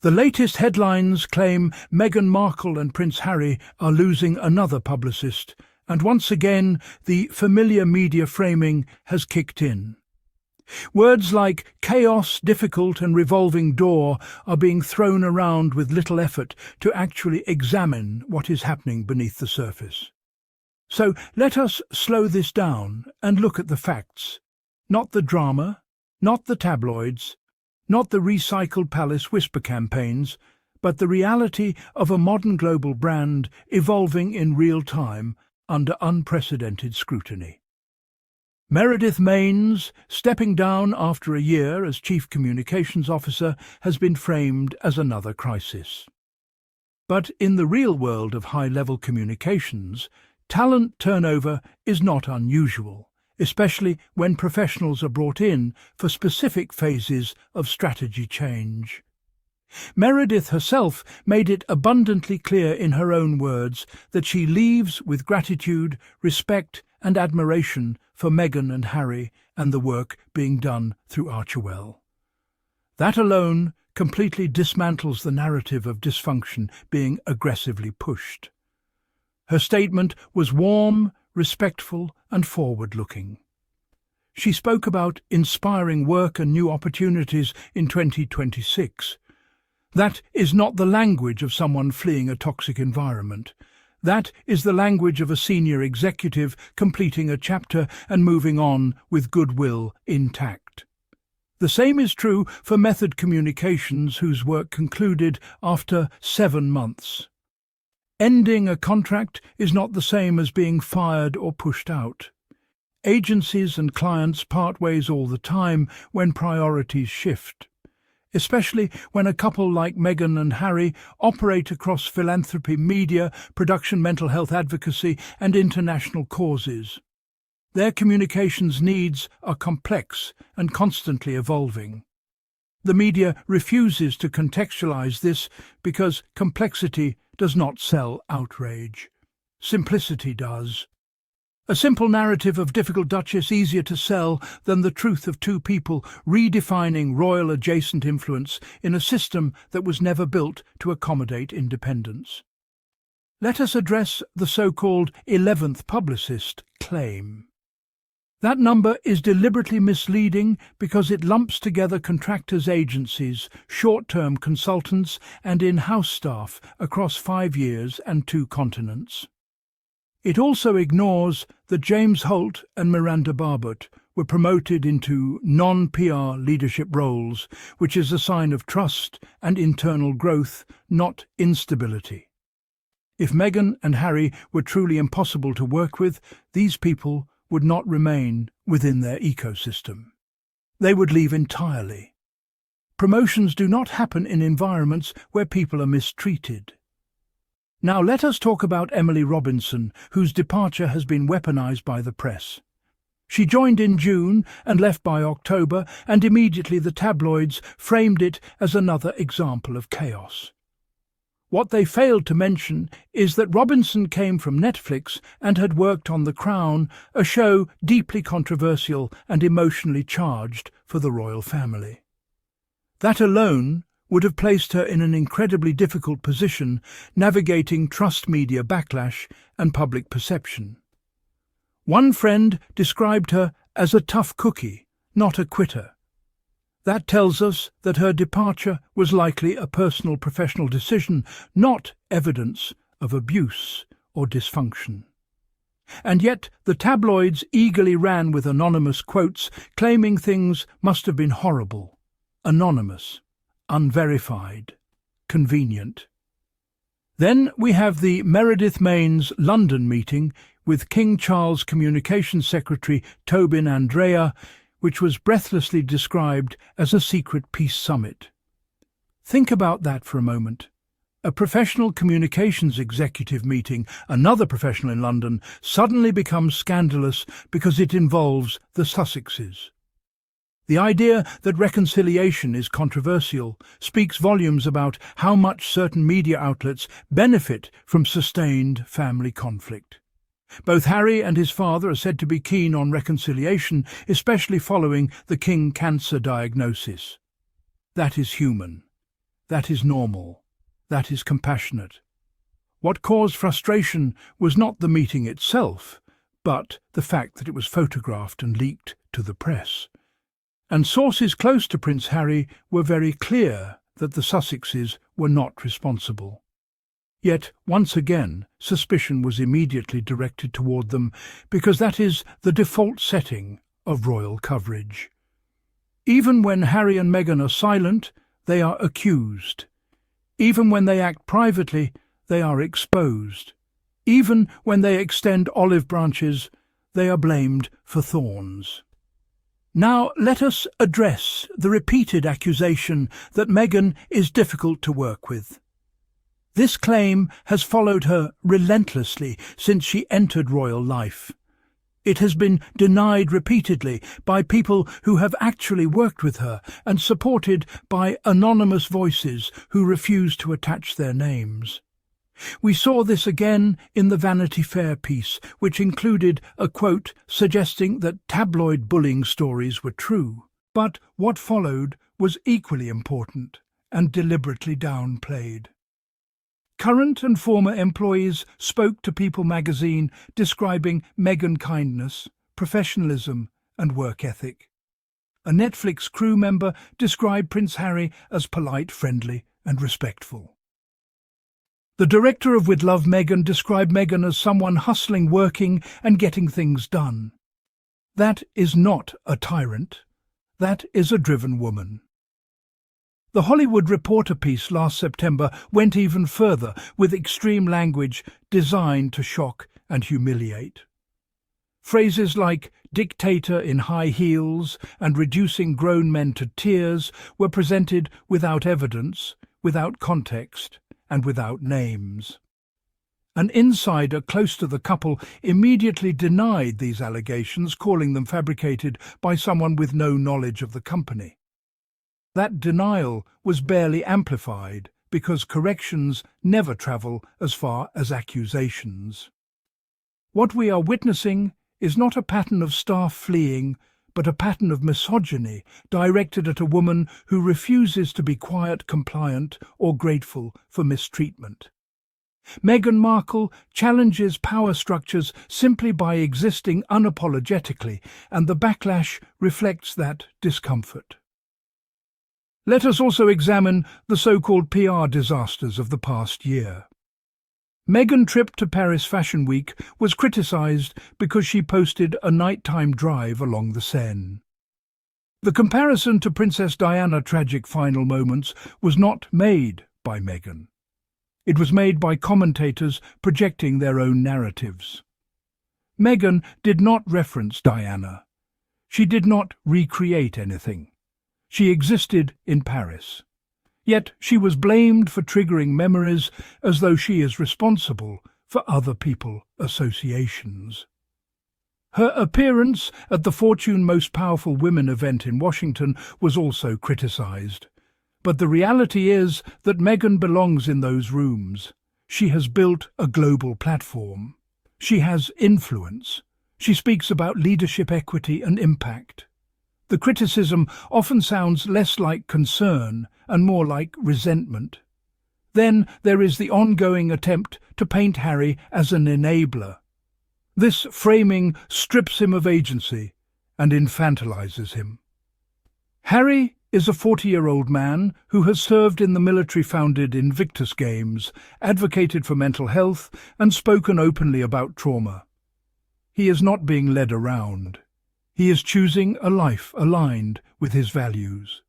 The latest headlines claim Meghan Markle and Prince Harry are losing another publicist, and once again the familiar media framing has kicked in. Words like chaos, difficult and revolving door are being thrown around with little effort to actually examine what is happening beneath the surface. So let us slow this down and look at the facts. Not the drama, not the tabloids, not the recycled palace whisper campaigns, but the reality of a modern global brand evolving in real time under unprecedented scrutiny. Meredith Maines, stepping down after a year as Chief Communications Officer, has been framed as another crisis. But in the real world of high-level communications, talent turnover is not unusual, especially when professionals are brought in for specific phases of strategy change. Meredith herself made it abundantly clear in her own words that she leaves with gratitude, respect and admiration for Meghan and Harry and the work being done through Archewell. That alone completely dismantles the narrative of dysfunction being aggressively pushed. Her statement was warm, respectful and forward-looking. She spoke about inspiring work and new opportunities in 2026. That is not the language of someone fleeing a toxic environment. That is the language of a senior executive completing a chapter and moving on with goodwill intact. The same is true for Method Communications, whose work concluded after 7 months. Ending a contract is not the same as being fired or pushed out. Agencies and clients part ways all the time when priorities shift, especially when a couple like Meghan and Harry operate across philanthropy, media, production, mental health advocacy and international causes. Their communications needs are complex and constantly evolving. The media refuses to contextualize this because complexity does not sell outrage. Simplicity does. A simple narrative of difficult duchess easier to sell than the truth of two people redefining royal adjacent influence in a system that was never built to accommodate independence. Let us address the so-called 11th Publicist claim. That number is deliberately misleading because it lumps together contractors' agencies, short-term consultants and in-house staff across 5 years and 2 continents. It also ignores that James Holt and Miranda Barbot were promoted into non-PR leadership roles, which is a sign of trust and internal growth, not instability. If Meghan and Harry were truly impossible to work with, these people would not remain within their ecosystem. They would leave entirely. Promotions do not happen in environments where people are mistreated. Now let us talk about Emily Robinson, whose departure has been weaponized by the press. She joined in June and left by October, and immediately the tabloids framed it as another example of chaos. What they failed to mention is that Robinson came from Netflix and had worked on The Crown, a show deeply controversial and emotionally charged for the royal family. That alone would have placed her in an incredibly difficult position navigating trust media backlash and public perception. One friend described her as a tough cookie, not a quitter. That tells us that her departure was likely a personal professional decision, not evidence of abuse or dysfunction. And yet the tabloids eagerly ran with anonymous quotes claiming things must have been horrible, anonymous, unverified, convenient. Then we have the Meredith Maines London meeting with King Charles Communications Secretary Tobin Andrea, which was breathlessly described as a secret peace summit. Think about that for a moment. A professional communications executive meeting another professional in London suddenly becomes scandalous because it involves the Sussexes. The idea that reconciliation is controversial speaks volumes about how much certain media outlets benefit from sustained family conflict. Both Harry and his father are said to be keen on reconciliation, especially following the King cancer diagnosis. That is human. That is normal. That is compassionate. What caused frustration was not the meeting itself, but the fact that it was photographed and leaked to the press. And sources close to Prince Harry were very clear that the Sussexes were not responsible. Yet, once again, suspicion was immediately directed toward them, because that is the default setting of royal coverage. Even when Harry and Meghan are silent, they are accused. Even when they act privately, they are exposed. Even when they extend olive branches, they are blamed for thorns. Now let us address the repeated accusation that Meghan is difficult to work with. This claim has followed her relentlessly since she entered royal life. It has been denied repeatedly by people who have actually worked with her and supported by anonymous voices who refuse to attach their names. We saw this again in the Vanity Fair piece, which included a quote suggesting that tabloid bullying stories were true. But what followed was equally important and deliberately downplayed. Current and former employees spoke to People magazine describing Meghan kindness, professionalism and work ethic. A Netflix crew member described Prince Harry as polite, friendly and respectful. The director of With Love Meghan described Meghan as someone hustling, working and getting things done. That is not a tyrant. That is a driven woman. The Hollywood Reporter piece last September went even further, with extreme language designed to shock and humiliate. Phrases like dictator in high heels and reducing grown men to tears were presented without evidence, without context, and without names. An insider close to the couple immediately denied these allegations, calling them fabricated by someone with no knowledge of the company. That denial was barely amplified because corrections never travel as far as accusations. What we are witnessing is not a pattern of staff fleeing, but a pattern of misogyny directed at a woman who refuses to be quiet, compliant, or grateful for mistreatment. Meghan Markle challenges power structures simply by existing unapologetically, and the backlash reflects that discomfort. Let us also examine the so-called PR disasters of the past year. Meghan's trip to Paris Fashion Week was criticised because she posted a nighttime drive along the Seine. The comparison to Princess Diana's tragic final moments was not made by Meghan. It was made by commentators projecting their own narratives. Meghan did not reference Diana. She did not recreate anything. She existed in Paris. Yet she was blamed for triggering memories as though she is responsible for other people's associations. Her appearance at the Fortune Most Powerful Women event in Washington was also criticized. But the reality is that Meghan belongs in those rooms. She has built a global platform. She has influence. She speaks about leadership, equity and impact. The criticism often sounds less like concern and more like resentment. Then there is the ongoing attempt to paint Harry as an enabler. This framing strips him of agency and infantilizes him. Harry is a 40-year-old man who has served in the military-founded Invictus Games, advocated for mental health and spoken openly about trauma. He is not being led around. He is choosing a life aligned with his values.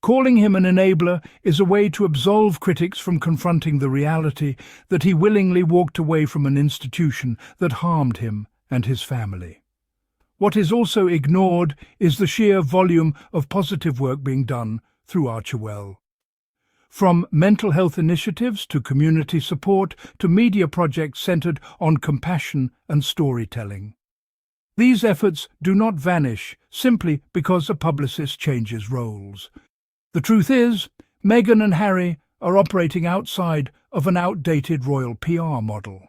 Calling him an enabler is a way to absolve critics from confronting the reality that he willingly walked away from an institution that harmed him and his family. What is also ignored is the sheer volume of positive work being done through Archewell. From mental health initiatives to community support to media projects centered on compassion and storytelling. These efforts do not vanish simply because a publicist changes roles. The truth is, Meghan and Harry are operating outside of an outdated royal PR model.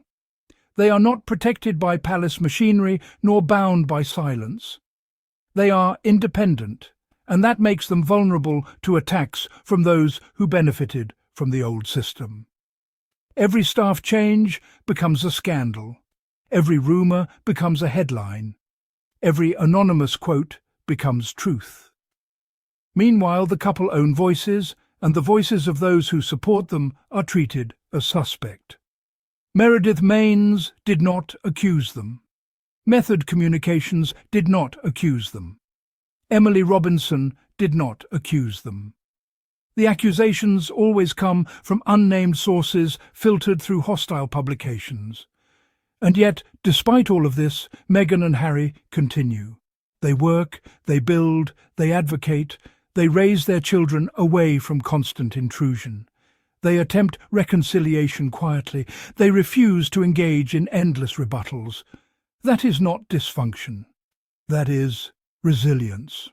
They are not protected by palace machinery nor bound by silence. They are independent, and that makes them vulnerable to attacks from those who benefited from the old system. Every staff change becomes a scandal. Every rumour becomes a headline. Every anonymous quote becomes truth. Meanwhile, the couple own voices, and the voices of those who support them are treated as suspect. Meredith Maines did not accuse them. Method Communications did not accuse them. Emily Robinson did not accuse them. The accusations always come from unnamed sources filtered through hostile publications. And yet, despite all of this, Meghan and Harry continue. They work, they build, they advocate, they raise their children away from constant intrusion. They attempt reconciliation quietly. They refuse to engage in endless rebuttals. That is not dysfunction. That is resilience.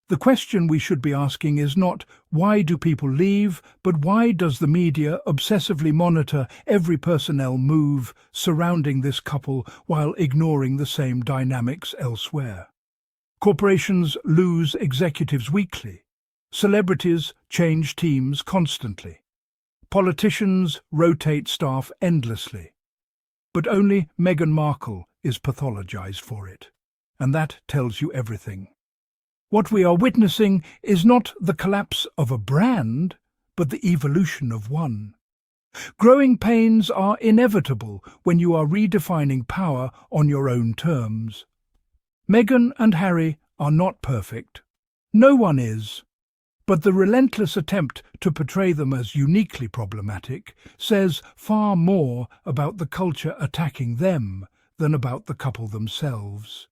The question we should be asking is not, why do people leave, but why does the media obsessively monitor every personnel move surrounding this couple while ignoring the same dynamics elsewhere? Corporations lose executives weekly. Celebrities change teams constantly. Politicians rotate staff endlessly. But only Meghan Markle is pathologized for it. And that tells you everything. What we are witnessing is not the collapse of a brand, but the evolution of one. Growing pains are inevitable when you are redefining power on your own terms. Meghan and Harry are not perfect. No one is. But the relentless attempt to portray them as uniquely problematic says far more about the culture attacking them than about the couple themselves.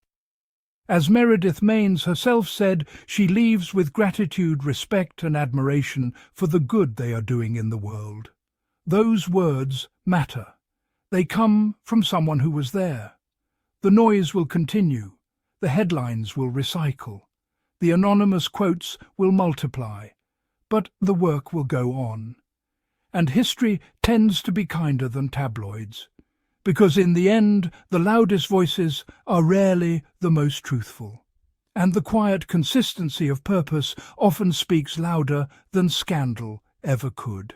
As Meredith Maines herself said, she leaves with gratitude, respect and admiration for the good they are doing in the world. Those words matter. They come from someone who was there. The noise will continue. The headlines will recycle. The anonymous quotes will multiply. But the work will go on. And history tends to be kinder than tabloids. Because in the end, the loudest voices are rarely the most truthful. And the quiet consistency of purpose often speaks louder than scandal ever could.